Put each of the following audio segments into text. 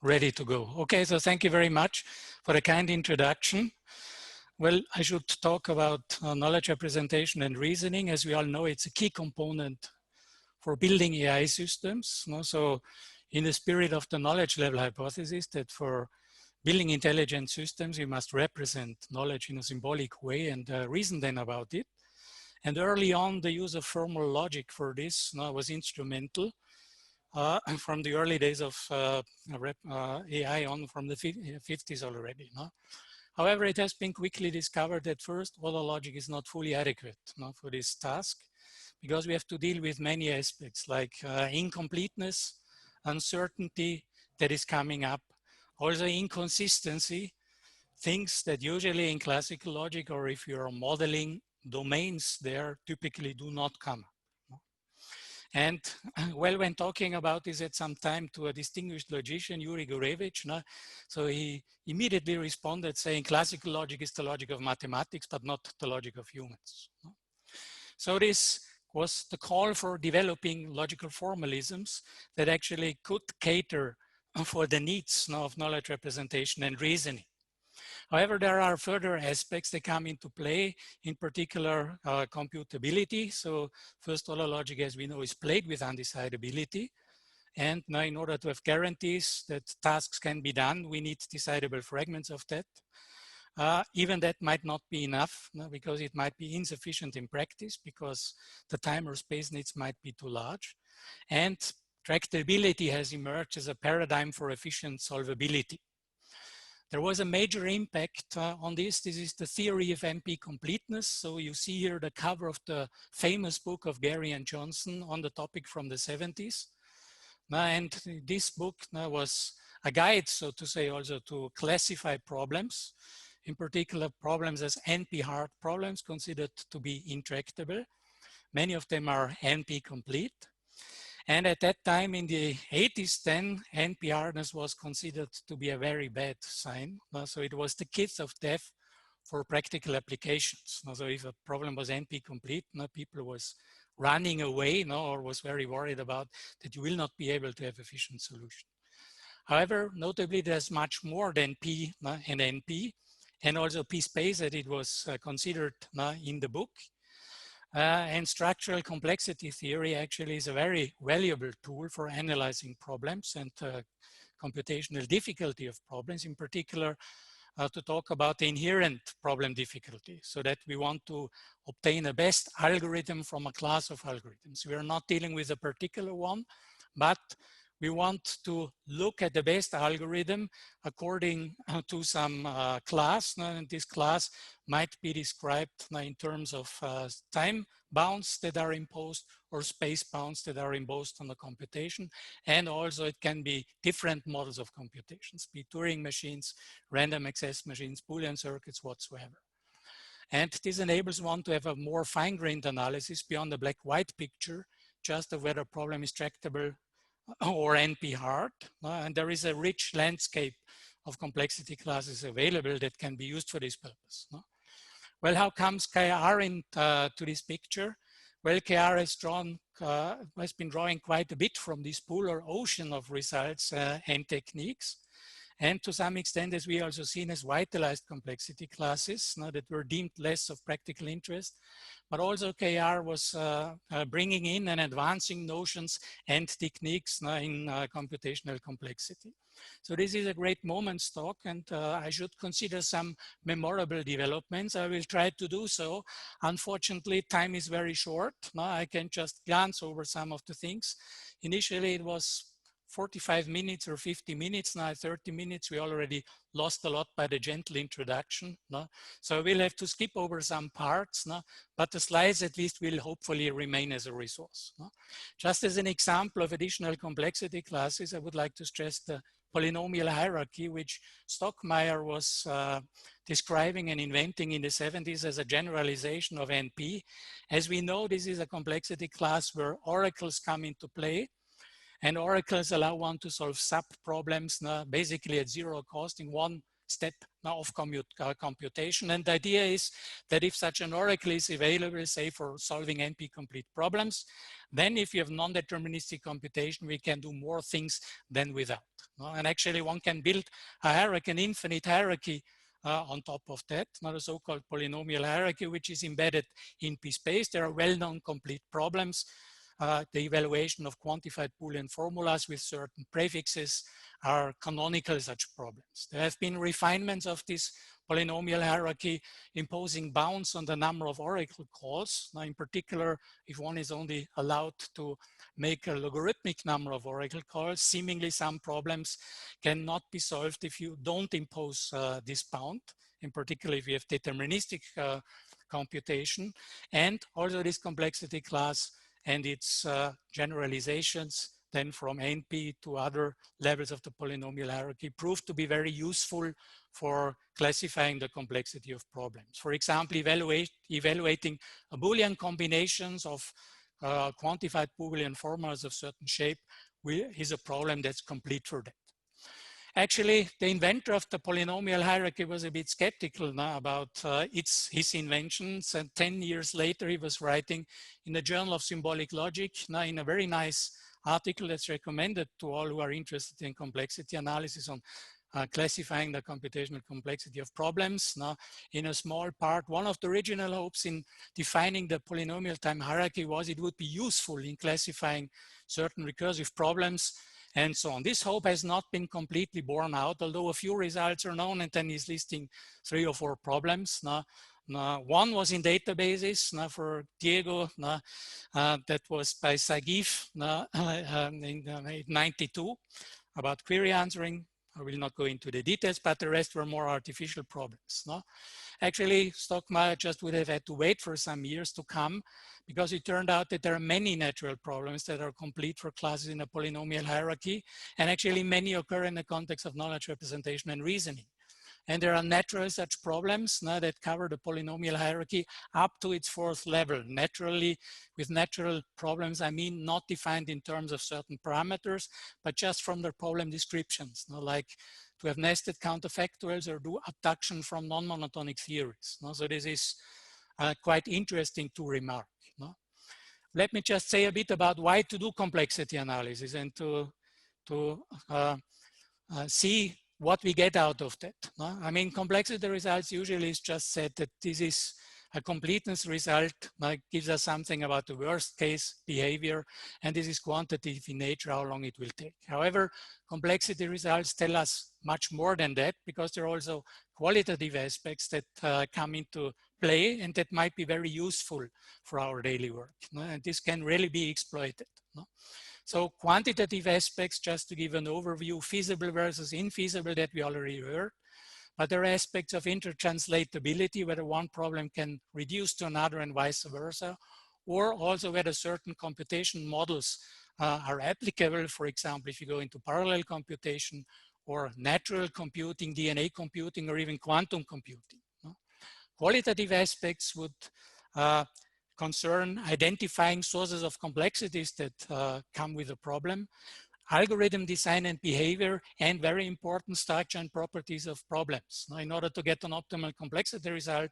ready to go. Okay, so thank you very much for the kind introduction. Well, I should talk about knowledge representation and reasoning. As we all know, it's a key component for building AI systems. So in the spirit of the knowledge level hypothesis that for building intelligent systems, you must represent knowledge in a symbolic way and reason then about it. And early on, the use of formal logic for this was instrumental from the early days of AI on from the 50s already. However, it has been quickly discovered that first, order logic is not fully adequate for this task, because we have to deal with many aspects like incompleteness, uncertainty that is coming up, also inconsistency, things that usually in classical logic or if you're modeling domains there typically do not come. And well, when talking about this at some time to a distinguished logician, Yuri Gurevich, so he immediately responded saying classical logic is the logic of mathematics, but not the logic of humans. So this was the call for developing logical formalisms that actually could cater for the needs of knowledge representation and reasoning. However, there are further aspects that come into play, in particular computability. So first order logic, as we know, is plagued with undecidability. And now in order to have guarantees that tasks can be done, we need decidable fragments of that. Even that might not be enough because it might be insufficient in practice because the time or space needs might be too large. And tractability has emerged as a paradigm for efficient solvability. There was a major impact on this. This is the theory of NP completeness. So you see here the cover of the famous book of Gary and Johnson on the topic from the 70s. And this book was a guide, so to say, also to classify problems, in particular problems as NP hard problems considered to be intractable. Many of them are NP complete. And at that time in the 80s, then NP hardness was considered to be a very bad sign. So it was the kiss of death for practical applications. So if a problem was NP complete, people was running away or was very worried about that you will not be able to have efficient solution. However, notably there's much more than P and NP, and also P space that it was considered in the book. And structural complexity theory actually is a very valuable tool for analyzing problems and computational difficulty of problems, in particular to talk about the inherent problem difficulty, so that we want to obtain a best algorithm from a class of algorithms. We are not dealing with a particular one, but we want to look at the best algorithm according to some class. And this class might be described in terms of time bounds that are imposed or space bounds that are imposed on the computation. And also it can be different models of computations, be Turing machines, random access machines, Boolean circuits, whatsoever. And this enables one to have a more fine-grained analysis beyond the black-white picture, just of whether a problem is tractable or NP hard, and there is a rich landscape of complexity classes available that can be used for this purpose. Well, how comes KR into this picture? Well, KR has been drawing quite a bit from this pool or ocean of results and techniques. And to some extent, as we also seen as vitalized complexity classes that were deemed less of practical interest, but also KR was bringing in and advancing notions and techniques in computational complexity. So this is a great moment's talk, and I should consider some memorable developments. I will try to do so. Unfortunately, time is very short. I can just glance over some of the things. Initially, it was 45 minutes or 50 minutes, now 30 minutes, we already lost a lot by the gentle introduction. So we'll have to skip over some parts, but the slides at least will hopefully remain as a resource. Just as an example of additional complexity classes, I would like to stress the polynomial hierarchy, which Stockmeyer was describing and inventing in the 70s as a generalization of NP. As we know, this is a complexity class where oracles come into play. And oracles allow one to solve sub-problems basically at zero cost in one step now of computation. And the idea is that if such an oracle is available, say for solving NP-complete problems, then if you have non-deterministic computation, we can do more things than without. And actually one can build a hierarchy, an infinite hierarchy on top of that, not a so-called polynomial hierarchy, which is embedded in P-space. There are well-known complete problems. The evaluation of quantified Boolean formulas with certain prefixes are canonical such problems. There have been refinements of this polynomial hierarchy imposing bounds on the number of oracle calls. Now, in particular, if one is only allowed to make a logarithmic number of oracle calls, seemingly some problems cannot be solved if you don't impose this bound, in particular if you have deterministic computation, and also this complexity class and its generalizations then from NP to other levels of the polynomial hierarchy proved to be very useful for classifying the complexity of problems. For example, evaluating Boolean combinations of quantified Boolean formulas of certain shape is a problem that's complete for that. Actually, the inventor of the polynomial hierarchy was a bit skeptical now about his inventions, and 10 years later he was writing in the Journal of Symbolic Logic, now in a very nice article that's recommended to all who are interested in complexity analysis on classifying the computational complexity of problems. Now, in a small part, one of the original hopes in defining the polynomial time hierarchy was it would be useful in classifying certain recursive problems and so on. This hope has not been completely borne out, although a few results are known, and then he's listing 3 or 4 problems. One was in databases for Diego, that was by Sagif in 92 about query answering. I will not go into the details, but the rest were more artificial problems. Actually, Stockmaier just would have had to wait for some years to come, because it turned out that there are many natural problems that are complete for classes in a polynomial hierarchy, and actually many occur in the context of knowledge representation and reasoning. And there are natural such problems that cover the polynomial hierarchy up to its 4th level. Naturally, with natural problems, I mean not defined in terms of certain parameters, but just from their problem descriptions, like to have nested counterfactuals or do abduction from non-monotonic theories. So this is quite interesting to remark. Let me just say a bit about why to do complexity analysis and to see what we get out of that. I mean, complexity results usually is just said that this is a completeness result, gives us something about the worst case behavior, and this is quantitative in nature, how long it will take. However, complexity results tell us much more than that, because there are also qualitative aspects that come into play and that might be very useful for our daily work. And this can really be exploited. So quantitative aspects, just to give an overview, feasible versus infeasible, that we already heard. But there are aspects of intertranslatability, whether one problem can reduce to another and vice versa, or also whether certain computation models are applicable. For example, if you go into parallel computation or natural computing, DNA computing, or even quantum computing. Qualitative aspects would concern identifying sources of complexities that come with a problem, algorithm design and behavior, and very important structure and properties of problems. Now, in order to get an optimal complexity result,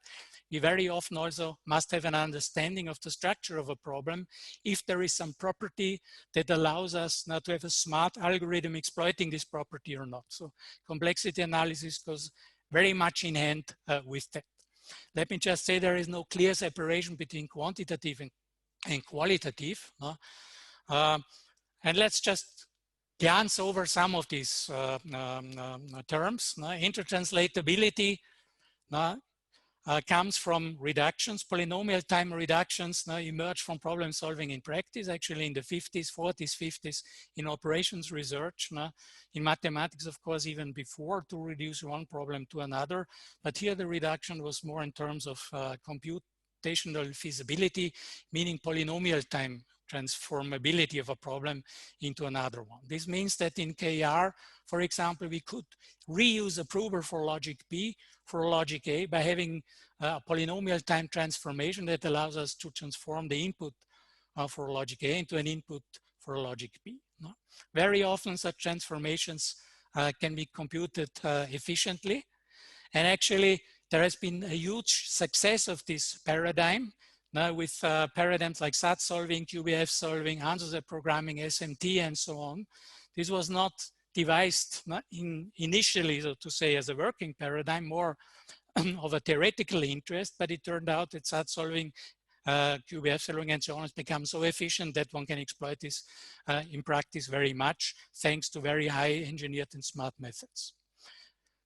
we very often also must have an understanding of the structure of a problem if there is some property that allows us now to have a smart algorithm exploiting this property or not. So complexity analysis goes very much in hand with that. Let me just say there is no clear separation between quantitative and qualitative. And let's just glance over some of these terms. Intertranslatability comes from reductions. Polynomial time reductions emerge from problem solving in practice, actually in the 50s, 40s, 50s, in operations research. In mathematics, of course, even before, to reduce one problem to another. But here the reduction was more in terms of computational feasibility, meaning polynomial time transformability of a problem into another one. This means that in KR, for example, we could reuse a prover for logic B for logic A by having a polynomial time transformation that allows us to transform the input for logic A into an input for logic B. Very often such transformations can be computed efficiently. And actually, there has been a huge success of this paradigm now with paradigms like SAT solving, QBF solving, answer programming, SMT, and so on. This was not devised initially, so to say, as a working paradigm, more of a theoretical interest, but it turned out that SAT solving, QBF solving, and so on has become so efficient that one can exploit this in practice very much, thanks to very high engineered and smart methods.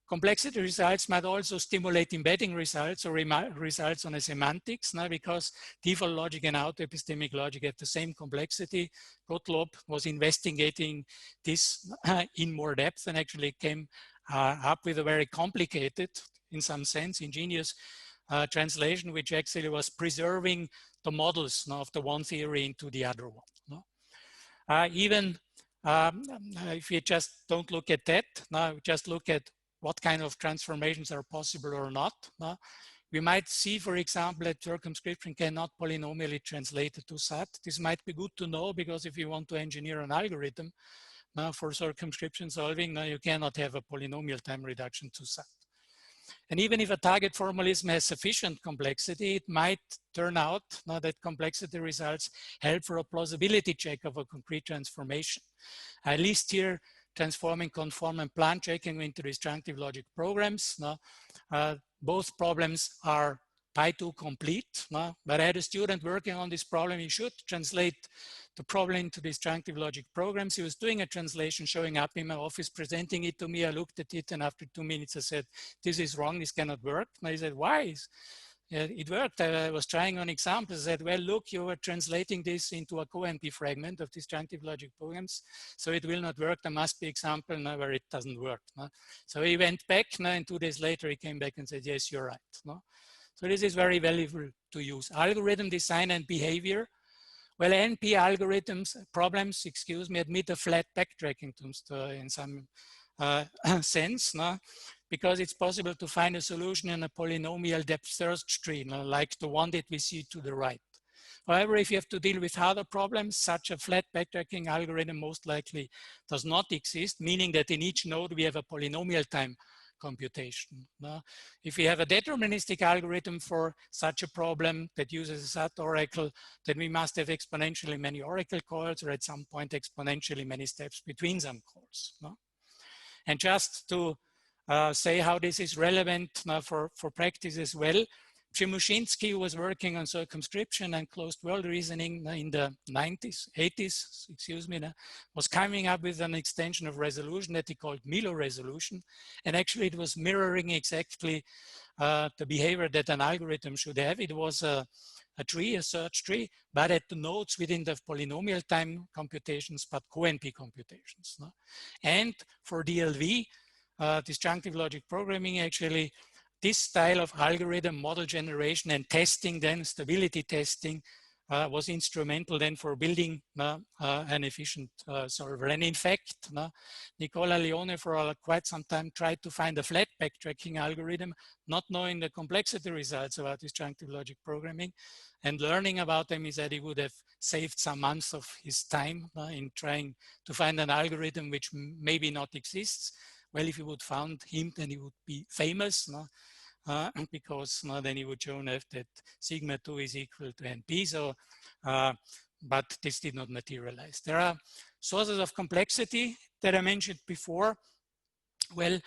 Complexity results might also stimulate embedding results or results on a semantics, now because default logic and auto-epistemic logic have the same complexity. Gottlob was investigating this in more depth and actually came up with a very complicated, in some sense, ingenious translation, which actually was preserving the models of the one theory into the other one. Even if you just don't look at that, now just look at what kind of transformations are possible or not. We might see, for example, that circumscription cannot polynomially translate to SAT. This might be good to know because if you want to engineer an algorithm for circumscription solving, you cannot have a polynomial time reduction to SAT. And even if a target formalism has sufficient complexity, it might turn out that complexity results help for a plausibility check of a concrete transformation. At least here, transforming conform and plan checking into disjunctive logic programs. Both problems are Pi2 complete, but I had a student working on this problem. He should translate the problem into disjunctive logic programs. He was doing a translation, showing up in my office, presenting it to me. I looked at it, and after 2 minutes, I said, "This is wrong. This cannot work." And he said, "Why?" It worked. I was trying on examples. I said, "Well, look, you were translating this into a co-NP fragment of disjunctive logic programs, so it will not work. There must be example now where it doesn't work." So he went back, and 2 days later he came back and said, "Yes, you're right." So this is very valuable to use. Algorithm design and behavior. Well, NP algorithms problems, admit a flat backtracking in some sense, because it's possible to find a solution in a polynomial depth search tree, like the one that we see to the right. However, if you have to deal with harder problems, such a flat backtracking algorithm most likely does not exist, meaning that in each node we have a polynomial time computation. If we have a deterministic algorithm for such a problem that uses a SAT oracle, then we must have exponentially many oracle calls, or at some point exponentially many steps between some calls. And just to say how this is relevant for practice as well, Przemyszyński was working on circumscription and closed world reasoning in the 80s, was coming up with an extension of resolution that he called Milo resolution. And actually it was mirroring exactly the behavior that an algorithm should have. It was a tree, a search tree, but at the nodes within the polynomial time computations, but co-NP computations. And for DLV, disjunctive logic programming, actually, this style of algorithm model generation and testing, then stability testing, was instrumental then for building an efficient solver. And in fact, Nicola Leone for quite some time tried to find a flat backtracking algorithm, not knowing the complexity results about disjunctive logic programming. And learning about them, he said he would have saved some months of his time in trying to find an algorithm which maybe not exists. Well, if he would found him, then he would be famous, because then he would show that sigma 2 is equal to NP. So, but this did not materialize. There are sources of complexity that I mentioned before. Well,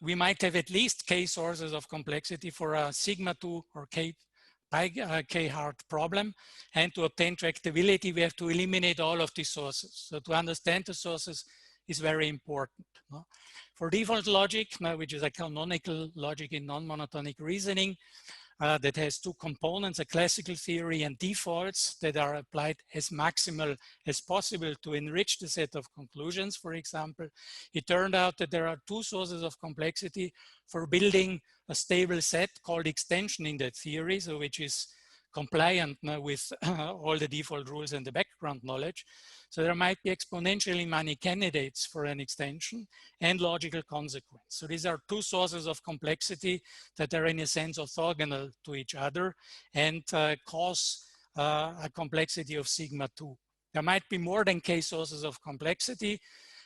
we might have at least k sources of complexity for a sigma 2 or k hard problem. And to obtain tractability, we have to eliminate all of these sources. So to understand the sources is very important. For default logic, which is a canonical logic in non-monotonic reasoning, that has two components, a classical theory and defaults that are applied as maximal as possible to enrich the set of conclusions, for example. It turned out that there are two sources of complexity for building a stable set called extension in that theory, so which is compliant with all the default rules and the background knowledge. So there might be exponentially many candidates for an extension and logical consequence. So these are two sources of complexity that are in a sense orthogonal to each other and cause a complexity of sigma 2. There might be more than k sources of complexity,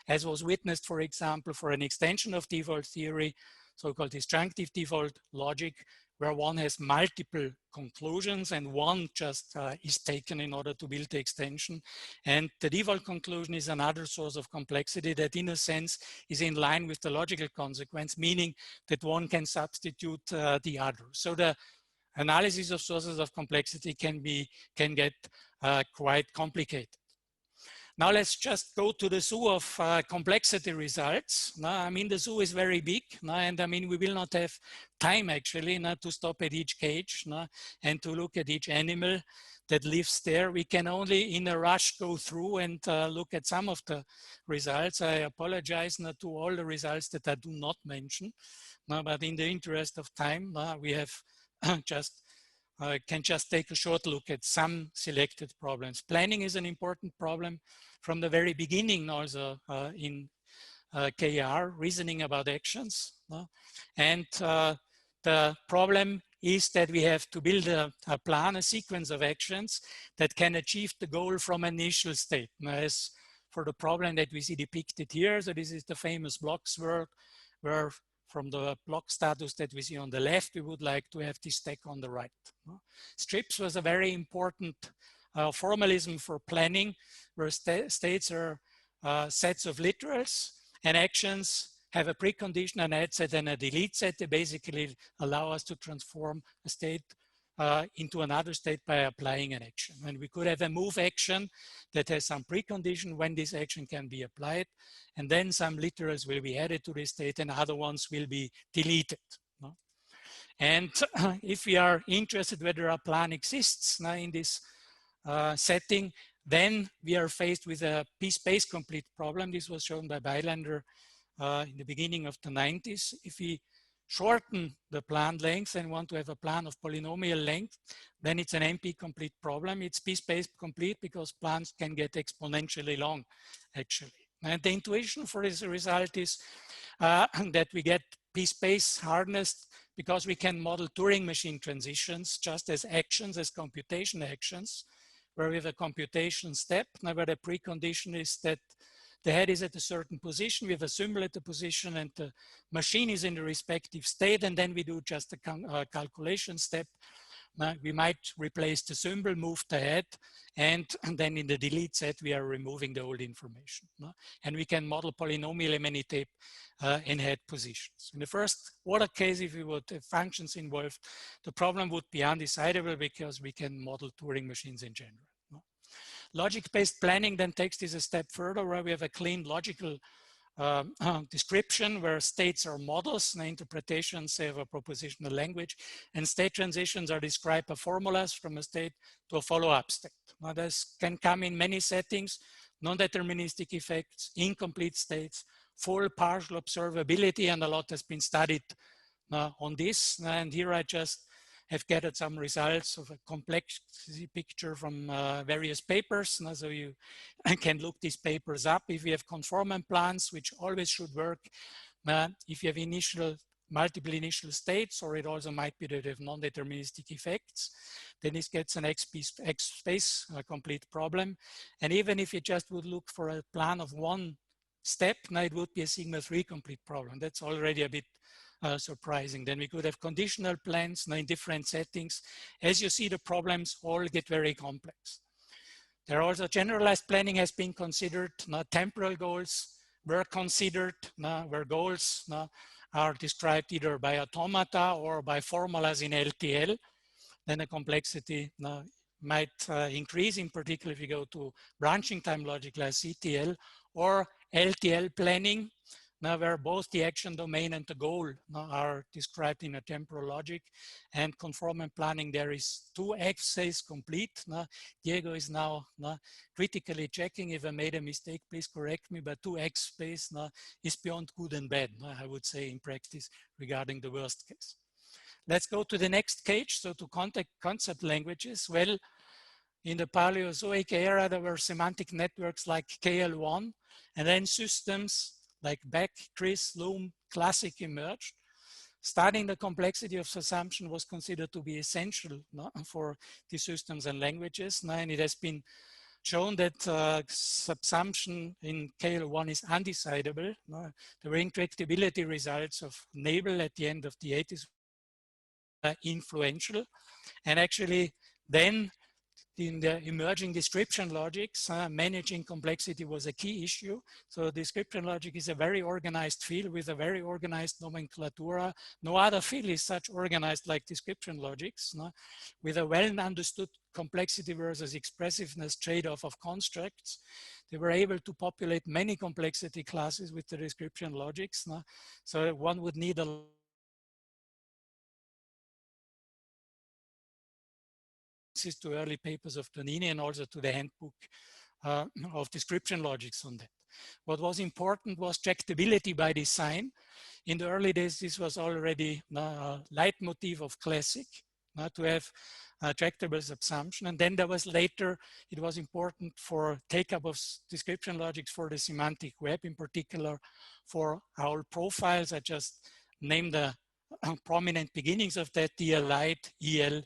as was witnessed, for example, for an extension of default theory. so-called disjunctive default logic, where one has multiple conclusions and one just is taken in order to build the extension. And the default conclusion is another source of complexity that in a sense is in line with the logical consequence, meaning that one can substitute the other. So the analysis of sources of complexity can get quite complicated. Now let's just go to the zoo of complexity results. I mean, the zoo is very big, and I mean, we will not have time actually to stop at each cage and to look at each animal that lives there. We can only in a rush go through and look at some of the results. I apologize to all the results that I do not mention, but in the interest of time, we have can just take a short look at some selected problems. Planning is an important problem from the very beginning also in KR, reasoning about actions. And the problem is that we have to build a plan, a sequence of actions that can achieve the goal from initial state. As for the problem that we see depicted here, so this is the famous blocks world, where from the block status that we see on the left, we would like to have this stack on the right. Strips was a very important formalism for planning, where states are sets of literals, and actions have a precondition, an add set, and a delete set. They basically allow us to transform a state into another state by applying an action. And we could have a move action that has some precondition when this action can be applied, and then some literals will be added to this state and other ones will be deleted. And if we are interested whether a plan exists in this setting, then we are faced with a p-space complete problem. This was shown by Bylander in the beginning of the 90s. If we shorten the plan length and want to have a plan of polynomial length, then it's an NP complete problem. It's p-space complete because plans can get exponentially long, actually. And the intuition for this result is that we get p-space hardness because we can model Turing machine transitions just as actions, as computation actions, where we have a computation step. Now, where the precondition is that the head is at a certain position, we have a symbol at the position, and the machine is in the respective state, and then we do just a calculation step. We might replace the symbol, move the head, and then in the delete set, we are removing the old information. And we can model polynomial amenity in head positions. In the first order case, if we would have functions involved, the problem would be undecidable because we can model Turing machines in general. Logic-based planning then takes this a step further, where we have a clean logical description where states are models and interpretations, say, of a propositional language, and state transitions are described by formulas from a state to a follow-up state. Now, this can come in many settings: non-deterministic effects, incomplete states, full partial observability, and a lot has been studied on this. And here I just have gathered some results of a complexity picture from various papers. So you can look these papers up. If you have conformant plans, which always should work, if you have multiple initial states, or it also might be that you have non-deterministic effects, then this gets an X-space complete problem. And even if you just would look for a plan of one step, now it would be a sigma 3 complete problem. That's already a bit surprising. Then we could have conditional plans in different settings. As you see, the problems all get very complex. There are also generalized planning has been considered. Temporal goals were considered, where goals are described either by automata or by formulas in LTL. Then the complexity might increase, in particular if you go to branching time logic like CTL, or LTL planning, where both the action domain and the goal are described in a temporal logic. And conformant planning, there is 2 X-space complete. Diego is now critically checking. If I made a mistake, please correct me, but 2 X-space is beyond good and bad, I would say, in practice regarding the worst case. Let's go to the next cage, so to concept languages. Well, in the Paleozoic era, there were semantic networks like KL1, and then systems like Beck, Chris, Loom, Classic emerged. Studying the complexity of assumption was considered to be essential for these systems and languages. And it has been shown that subsumption in KL1 is undecidable. There were intractability results of Nabel at the end of the 80s, influential. And actually then in the emerging description logics, managing complexity was a key issue. So description logic is a very organized field with a very organized nomenclatura. No other field is such organized like description logics, with a well understood complexity versus expressiveness trade-off of constructs. They were able to populate many complexity classes with the description logics. So one would need a to early papers of Tonini and also to the handbook of description logics on that. What was important was tractability by design. In the early days, this was already a leitmotif of classic, to have tractable subsumption. And then there was later, it was important for take-up of description logics for the semantic web, in particular for our profiles. I just named the prominent beginnings of that, DL Lite, EL,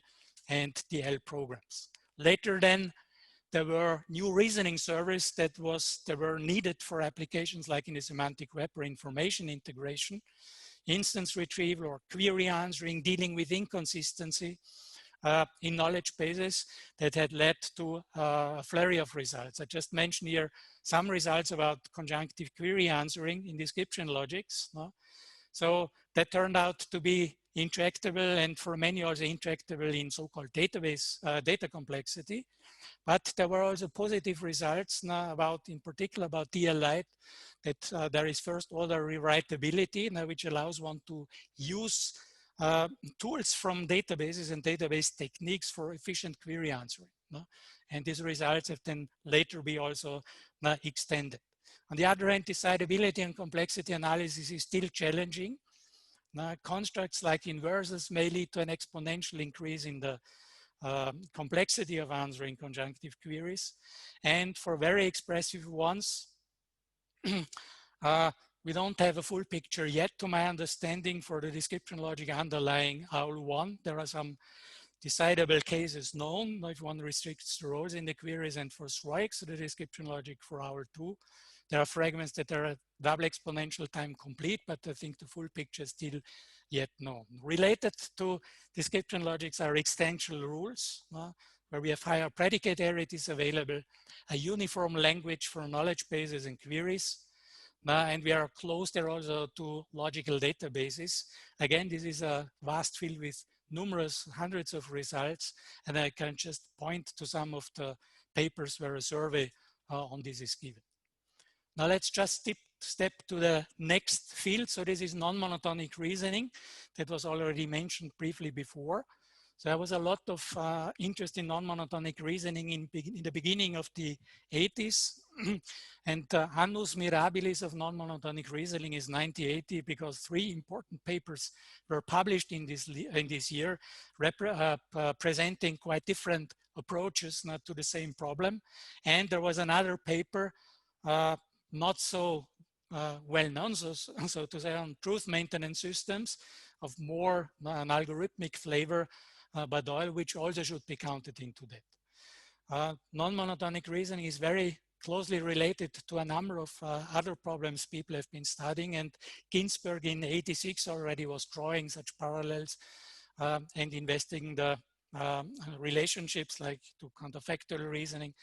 and DL programs. Later then, there were new reasoning servers that were needed for applications like in the semantic web or information integration, instance retrieval or query answering, dealing with inconsistency in knowledge bases that had led to a flurry of results. I just mentioned here some results about conjunctive query answering in description logics. So that turned out to be intractable and for many also intractable in so-called database data complexity. But there were also positive results now about, in particular about DL Lite, that there is first order rewritability, now, which allows one to use tools from databases and database techniques for efficient query answering. And these results have then later be also extended. On the other hand, decidability and complexity analysis is still challenging. Constructs like inverses may lead to an exponential increase in the complexity of answering conjunctive queries. And for very expressive ones, we don't have a full picture yet, to my understanding, for the description logic underlying OWL1. There are some decidable cases known if one restricts the roles in the queries, and for SROIC, the description logic for OWL2. There are fragments that are double exponential time complete, but I think the full picture is still yet known. Related to description logics are extension rules, where we have higher predicate arities available, a uniform language for knowledge bases and queries, and we are close there also to logical databases. Again, this is a vast field with numerous hundreds of results, and I can just point to some of the papers where a survey on this is given. Now let's just step to the next field. So this is non-monotonic reasoning that was already mentioned briefly before. So there was a lot of interest in non-monotonic reasoning in the beginning of the 80s. And annus mirabilis of non-monotonic reasoning is 1980 because 3 important papers were published in this year presenting quite different approaches to the same problem. And there was another paper not so well known, so to say, on truth maintenance systems of more an algorithmic flavor by Doyle, which also should be counted into that. Non-monotonic reasoning is very closely related to a number of other problems people have been studying, and Ginsberg in '86 already was drawing such parallels and investigating the relationships like to counterfactual reasoning,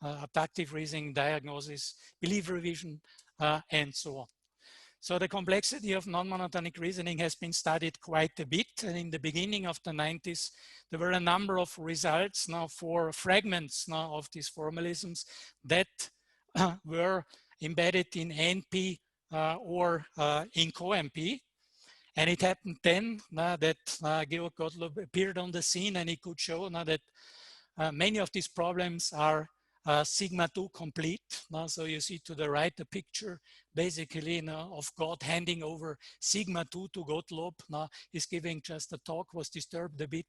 abductive reasoning, diagnosis, belief revision, and so on. So the complexity of non-monotonic reasoning has been studied quite a bit. And in the beginning of the 90s, there were a number of results now for fragments now of these formalisms that were embedded in NP or in CoMP. And it happened then that Georg Gottlob appeared on the scene, and he could show now that many of these problems are sigma 2 complete. So you see to the right a picture basically of God handing over sigma 2 to Gottlob. He's giving just a talk, was disturbed a bit.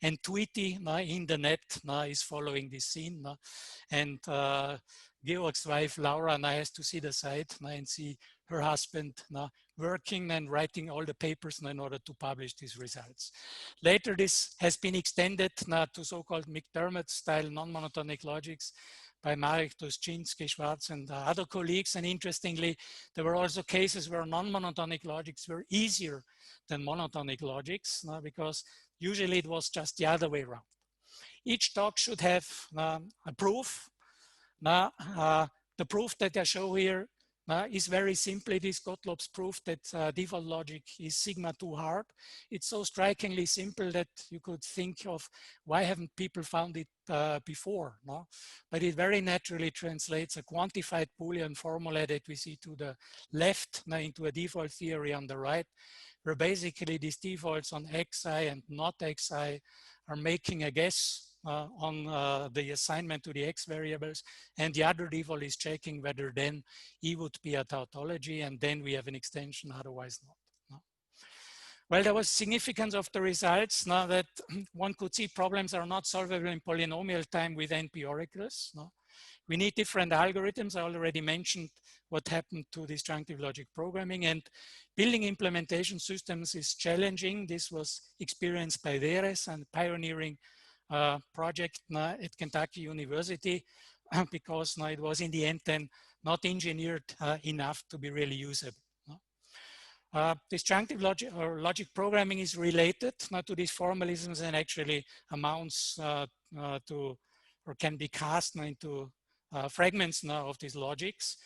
And Tweety in the net is following this scene. And Georg's wife Laura has to see the site and see her husband working and writing all the papers in order to publish these results. Later, this has been extended to so-called McDermott style non-monotonic logics by Marek, Tuschinski, Schwarz, and other colleagues. And interestingly, there were also cases where non-monotonic logics were easier than monotonic logics, because usually it was just the other way around. Each talk should have a proof. The proof that I show here is very simple. It is Gottloeb's proof that default logic is sigma 2 hard. It's so strikingly simple that you could think of why haven't people found it before, no? But it very naturally translates a quantified Boolean formula that we see to the left into a default theory on the right, where basically these defaults on xi and not xi are making a guess on the assignment to the x variables, and the other default is checking whether then E would be a tautology, and then we have an extension, otherwise not. No? Well, there was significance of the results now that one could see problems are not solvable in polynomial time with NP oracles. No? We need different algorithms. I already mentioned what happened to disjunctive logic programming, and building implementation systems is challenging. This was experienced by Deres and pioneering project at Kentucky University because it was in the end then not engineered enough to be really usable. Disjunctive logic or logic programming is related to these formalisms and actually amounts to or can be cast into fragments now of these logics.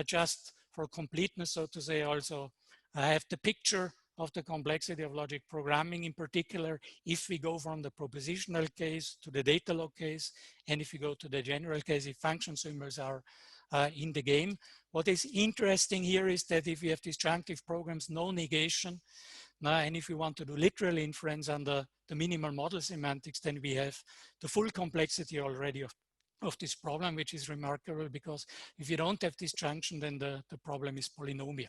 Just for completeness, so to say, also I have the picture of the complexity of logic programming, in particular, if we go from the propositional case to the data log case, and if we go to the general case, if function symbols are in the game. What is interesting here is that if we have disjunctive programs, no negation, and if we want to do literal inference under the minimal model semantics, then we have the full complexity already of this problem, which is remarkable because if you don't have disjunction, then the problem is polynomial.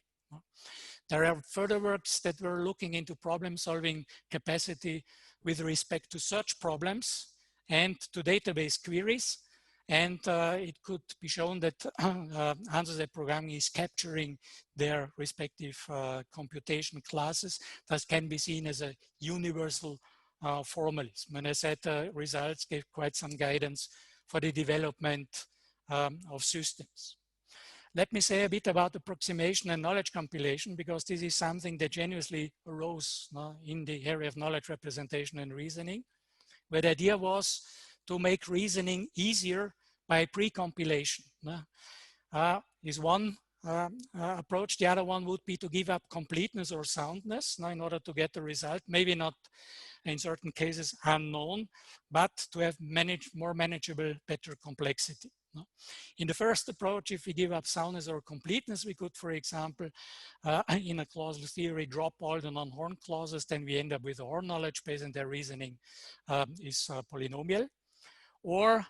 There are further works that were looking into problem solving capacity with respect to search problems and to database queries. And it could be shown that answer-set programming is capturing their respective computation classes. Thus can be seen as a universal formalism. And I said results gave quite some guidance for the development of systems. Let me say a bit about approximation and knowledge compilation, because this is something that genuinely arose in the area of knowledge representation and reasoning, where the idea was to make reasoning easier by pre-compilation. Is one approach. The other one would be to give up completeness or soundness in order to get the result, maybe not in certain cases unknown, but to have more manageable, better complexity. In the first approach, if we give up soundness or completeness, we could, for example, in a clausal theory, drop all the non-Horn clauses, then we end up with a Horn knowledge base and their reasoning is polynomial. Or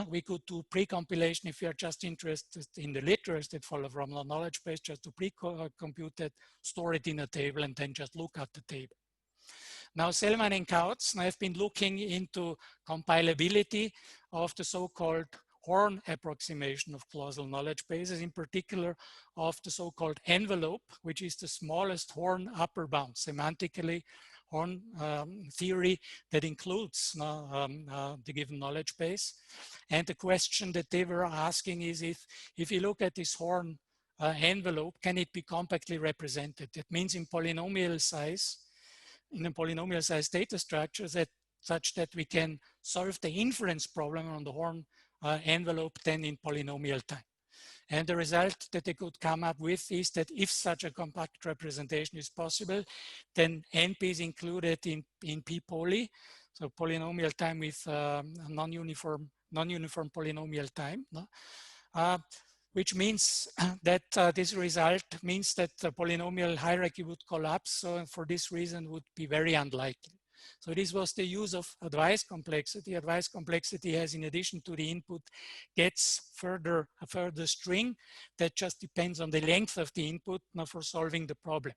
we could do pre-compilation if we are just interested in the literals that follow from the knowledge base, just to pre-compute it, store it in a table, and then just look at the table. Now, Selman and Kautz have been looking into compilability of the so-called Horn approximation of clausal knowledge bases, in particular of the so-called envelope, which is the smallest Horn upper bound, semantically Horn theory that includes the given knowledge base. And the question that they were asking is if you look at this Horn envelope, can it be compactly represented? That means in polynomial size, in a polynomial size data structure such that we can solve the inference problem on the Horn envelope then in polynomial time. And the result that they could come up with is that if such a compact representation is possible, then NP is included in P-poly, so polynomial time with non-uniform polynomial time, which means that this result means that the polynomial hierarchy would collapse. So for this reason would be very unlikely. So this was the use of advice complexity. Advice complexity has, in addition to the input, gets a further string that just depends on the length of the input for solving the problem.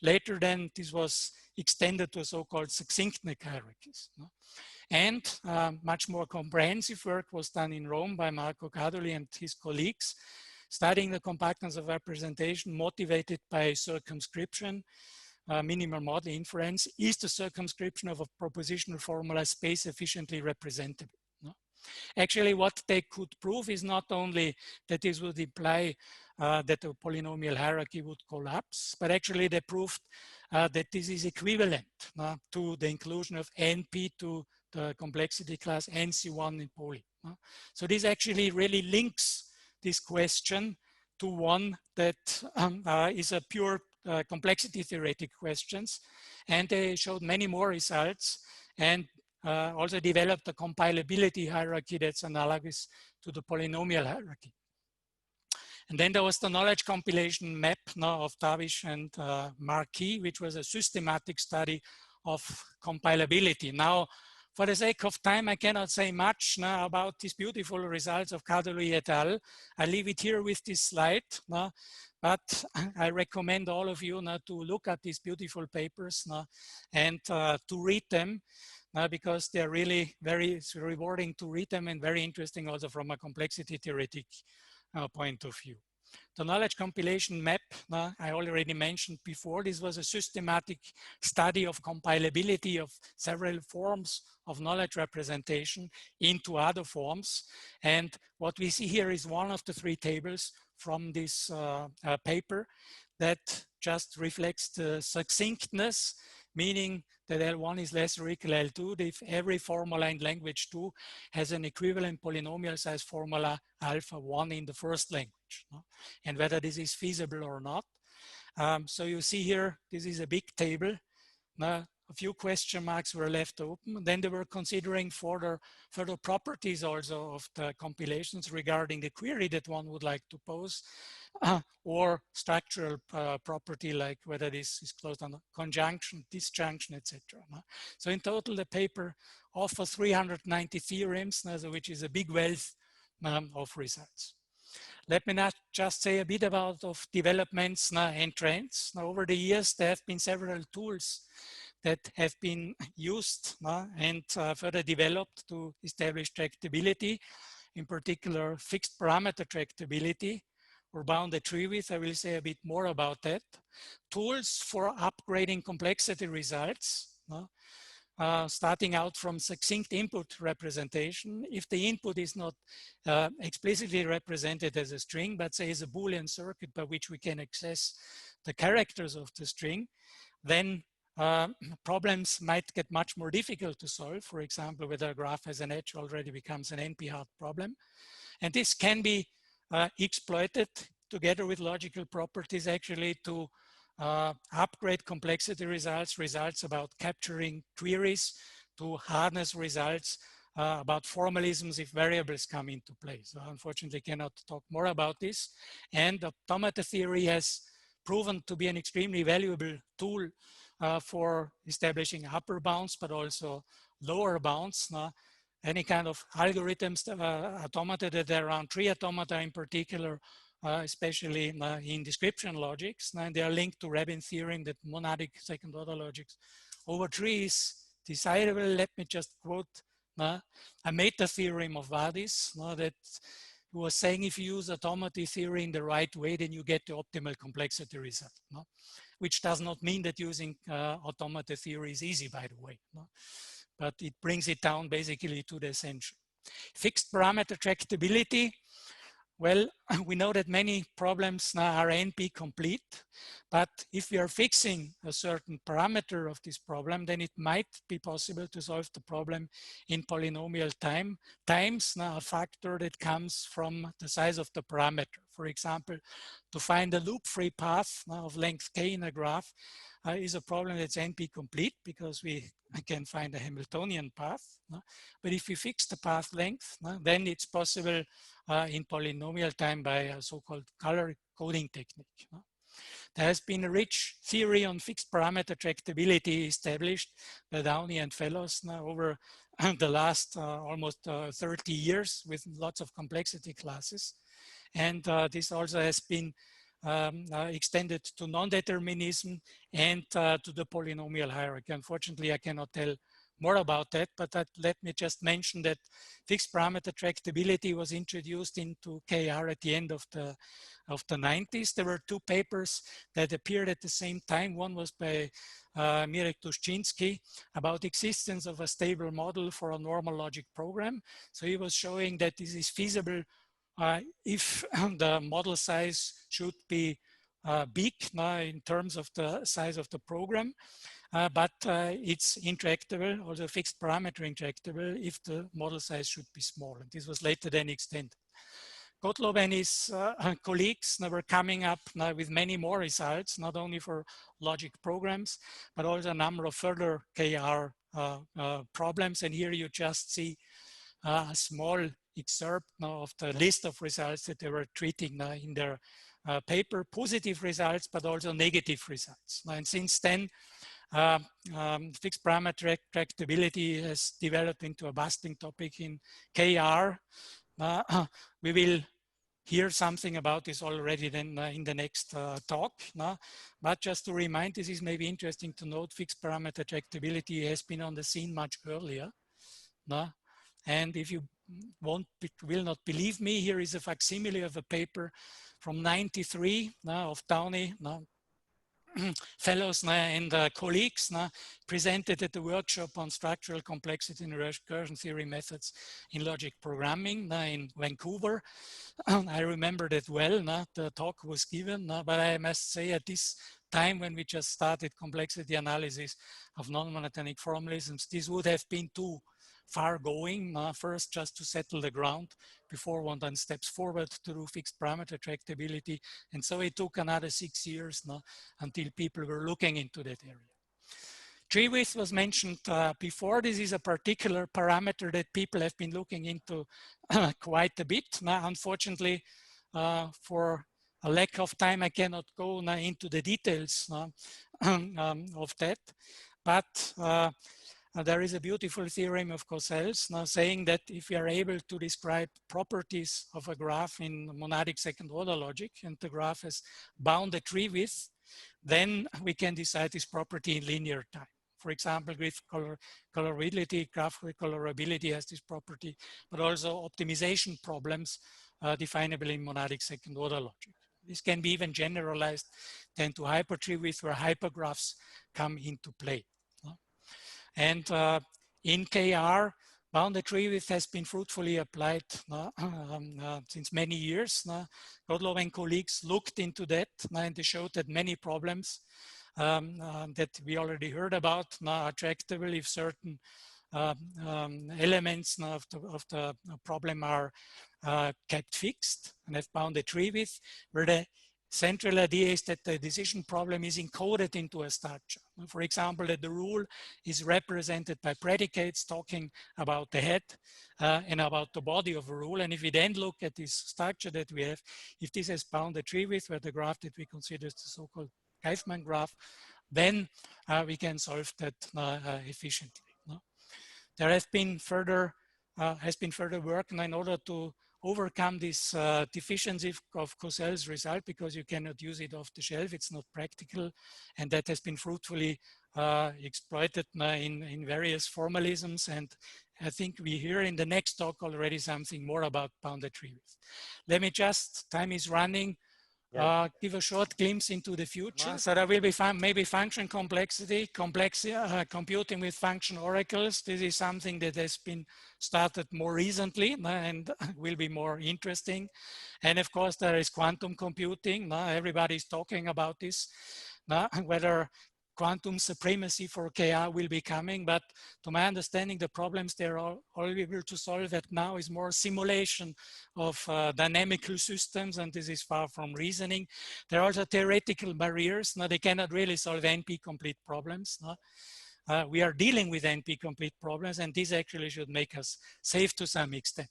Later then, this was extended to so-called succinctness hierarchies. And much more comprehensive work was done in Rome by Marco Cadoli and his colleagues, studying the compactness of representation motivated by circumscription. Minimal model inference. Is the circumscription of a propositional formula space efficiently representable? Actually, what they could prove is not only that this would imply that the polynomial hierarchy would collapse, but actually they proved that this is equivalent to the inclusion of NP to the complexity class NC1 in poly. So this actually really links this question to one that is a pure complexity theoretic questions. And they showed many more results and also developed a compilability hierarchy that's analogous to the polynomial hierarchy. And then there was the knowledge compilation map now of Darwiche and Marquis, which was a systematic study of compilability. Now, for the sake of time, I cannot say much now about these beautiful results of Kadoli et al. I leave it here with this slide. But I recommend all of you to look at these beautiful papers and to read them because they're really very rewarding to read them and very interesting also from a complexity theoretic point of view. The knowledge compilation map, I already mentioned before, this was a systematic study of compilability of several forms of knowledge representation into other forms. And what we see here is one of the three tables from this paper that just reflects the succinctness, meaning that L1 is less or equal to L2 if every formula in language 2 has an equivalent polynomial size formula alpha 1 in the first language, and whether this is feasible or not. So you see here, this is a big table. Now, a few question marks were left open. Then they were considering further properties also of the compilations regarding the query that one would like to pose, or structural property like whether this is closed on conjunction, disjunction, etc. So in total, the paper offers 390 theorems, which is a big wealth of results. Let me now just say a bit about of developments and trends. Now, over the years, there have been several tools that have been used and further developed to establish tractability, in particular fixed parameter tractability or bounded tree width. I will say a bit more about that. Tools for upgrading complexity results, starting out from succinct input representation. If the input is not explicitly represented as a string, but say is a Boolean circuit by which we can access the characters of the string, then problems might get much more difficult to solve. For example, whether a graph has an edge already becomes an NP-hard problem. And this can be exploited together with logical properties actually to upgrade complexity results about capturing queries, to hardness results about formalisms if variables come into play. So unfortunately cannot talk more about this. And automata theory has proven to be an extremely valuable tool for establishing upper bounds, but also lower bounds. Any kind of algorithms, automata that are around tree automata in particular, especially in description logics, and they are linked to Rabin theorem that monadic second order logics over tree is desirable. Let me just quote a meta theorem of Vadis that was saying if you use automata theory in the right way, then you get the optimal complexity result. Which does not mean that using automata theory is easy, by the way. But it brings it down basically to the essential. Fixed parameter tractability. Well, we know that many problems now are NP complete, but if we are fixing a certain parameter of this problem, then it might be possible to solve the problem in polynomial times now a factor that comes from the size of the parameter. For example, to find a loop-free path of length k in a graph is a problem that's NP complete because we can find a Hamiltonian path. But if we fix the path length, then it's possible in polynomial time by a so-called color coding technique. There has been a rich theory on fixed parameter tractability established by Downey and Fellows over the last almost 30 years with lots of complexity classes. And this also has been extended to non-determinism and to the polynomial hierarchy. Unfortunately, I cannot tell more about that, but let me just mention that fixed parameter tractability was introduced into KR at the end of the 90s. There were two papers that appeared at the same time. One was by Mirek Tuszczynski about existence of a stable model for a normal logic program. So he was showing that this is feasible if the model size should be big in terms of the size of the program. But it's intractable, also fixed parameter intractable, if the model size should be small. And this was later then extended. Gottlob and his colleagues were coming up now with many more results, not only for logic programs, but also a number of further KR problems. And here you just see a small excerpt now of the list of results that they were treating in their paper, positive results, but also negative results. And since then, fixed parameter tractability has developed into a busting topic in KR. We will hear something about this already then in the next talk. But just to remind, this is maybe interesting to note, fixed parameter tractability has been on the scene much earlier. And if you will not believe me, here is a facsimile of a paper from 93 of Downey fellows and colleagues presented at the workshop on structural complexity and recursion theory methods in logic programming in Vancouver. I remember that well. The talk was given, but I must say at this time when we just started complexity analysis of non-monotonic formalisms, this would have been too far going. First, just to settle the ground before one then steps forward to do fixed parameter tractability. And so it took another 6 years until people were looking into that area. Tree width was mentioned before. This is a particular parameter that people have been looking into quite a bit. Unfortunately, for a lack of time, I cannot go into the details of that. But there is a beautiful theorem of Cosell's saying that if we are able to describe properties of a graph in monadic second order logic and the graph has bounded tree width, then we can decide this property in linear time. For example, with colorability, graph colorability has this property, but also optimization problems definable in monadic second order logic. This can be even generalized then to hypertree width where hypergraphs come into play. And in KR, bounded tree width has been fruitfully applied since many years. Gottlob and colleagues looked into that and they showed that many problems that we already heard about are tractable if certain elements of the problem are kept fixed and have bounded tree width, where the central idea is that the decision problem is encoded into a structure. For example, that the rule is represented by predicates talking about the head and about the body of a rule. And if we then look at this structure that we have, if this has bounded tree width, where the graph that we consider is the so-called Kaufman graph, then we can solve that efficiently. There has been further work in order to overcome this deficiency of Cosell's result, because you cannot use it off the shelf, it's not practical, and that has been fruitfully exploited in various formalisms. And I think we hear in the next talk already something more about bounded tree width. Let me just, time is running, give a short glimpse into the future. So there will be maybe function complexity, computing with function oracles. This is something that has been started more recently and will be more interesting. And of course, there is quantum computing. Everybody is talking about this, whether quantum supremacy for KR will be coming, but to my understanding, the problems they're all able to solve at now is more simulation of dynamical systems, and this is far from reasoning. There are also theoretical barriers. Now, they cannot really solve NP-complete problems. We are dealing with NP-complete problems, and this actually should make us safe to some extent.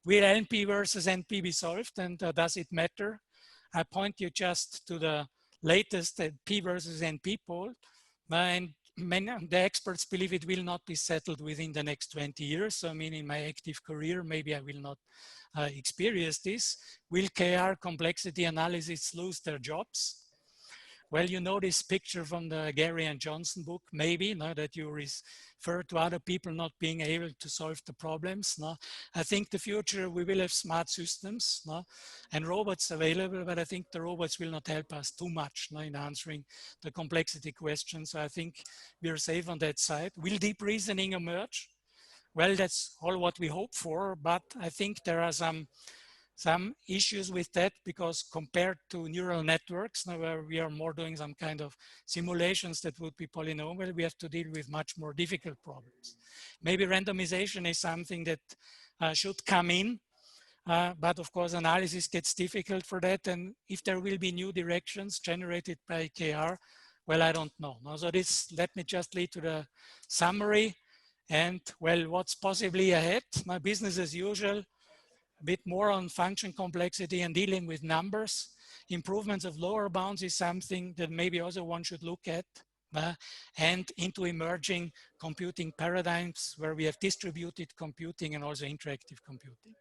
Will NP versus NP be solved, and does it matter? I point you just to the latest P versus NP poll, and the experts believe it will not be settled within the next 20 years. So I mean, in my active career, maybe I will not experience this. Will KR complexity analysis lose their jobs? Well, you know this picture from the Gary and Johnson book, maybe, no, that you refer to other people not being able to solve the problems. No? I think the future, we will have smart systems, no? And robots available, but I think the robots will not help us too much, no, in answering the complexity questions. So I think we are safe on that side. Will deep reasoning emerge? Well, that's all what we hope for, but I think there are some issues with that, because compared to neural networks, now where we are more doing some kind of simulations that would be polynomial, we have to deal with much more difficult problems. Maybe randomization is something that should come in, but of course analysis gets difficult for that, and if there will be new directions generated by KR, well, I don't know. So this, let me just lead to the summary, and well, what's possibly ahead? My business as usual, a bit more on function complexity and dealing with numbers. Improvements of lower bounds is something that maybe also one should look at, and into emerging computing paradigms where we have distributed computing and also interactive computing.